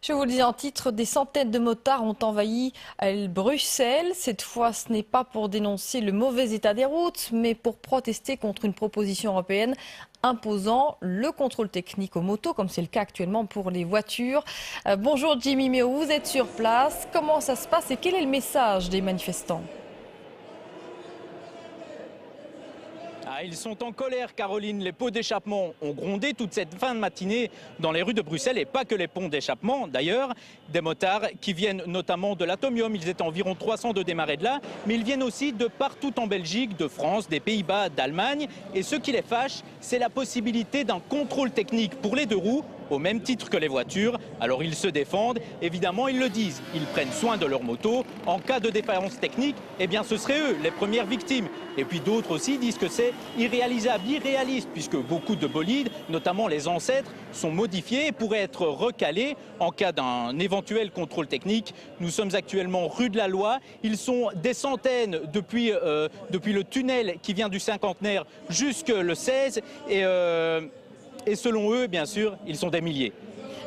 Je vous le dis en titre, des centaines de motards ont envahi Bruxelles. Cette fois, ce n'est pas pour dénoncer le mauvais état des routes, mais pour protester contre une proposition européenne imposant le contrôle technique aux motos, comme c'est le cas actuellement pour les voitures. Bonjour Jimmy Méo, vous êtes sur place. Comment ça se passe et quel est le message des manifestants ? Ils sont en colère, Caroline. Les pots d'échappement ont grondé toute cette fin de matinée dans les rues de Bruxelles et pas que les ponts d'échappement. D'ailleurs, des motards qui viennent notamment de l'Atomium. Ils étaient environ 300 de démarrer de là, mais ils viennent aussi de partout en Belgique, de France, des Pays-Bas, d'Allemagne. Et ce qui les fâche, c'est la possibilité d'un contrôle technique pour les deux roues, au même titre que les voitures. Alors ils se défendent, évidemment ils le disent, ils prennent soin de leur moto. En cas de défaillance technique, eh bien ce seraient eux les premières victimes. Et puis d'autres aussi disent que c'est irréalisable, irréaliste, puisque beaucoup de bolides, notamment les ancêtres, sont modifiés et pourraient être recalés en cas d'un éventuel contrôle technique. Nous sommes actuellement rue de la Loi. Ils sont des centaines depuis le tunnel qui vient du cinquantenaire jusque le 16 et selon eux, bien sûr, ils sont des milliers.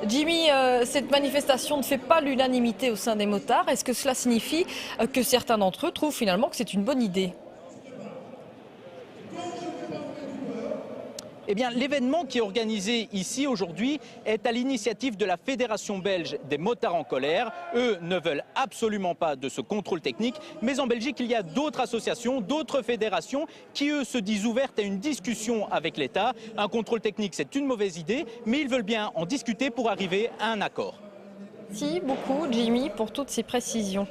Jimmy, cette manifestation ne fait pas l'unanimité au sein des motards. Est-ce que cela signifie que certains d'entre eux trouvent finalement que c'est une bonne idée ? Eh bien, l'événement qui est organisé ici aujourd'hui est à l'initiative de la Fédération belge des motards en colère. Eux ne veulent absolument pas de ce contrôle technique. Mais en Belgique, il y a d'autres associations, d'autres fédérations qui, eux, se disent ouvertes à une discussion avec l'État. Un contrôle technique, c'est une mauvaise idée, mais ils veulent bien en discuter pour arriver à un accord. Merci beaucoup, Jimmy, pour toutes ces précisions.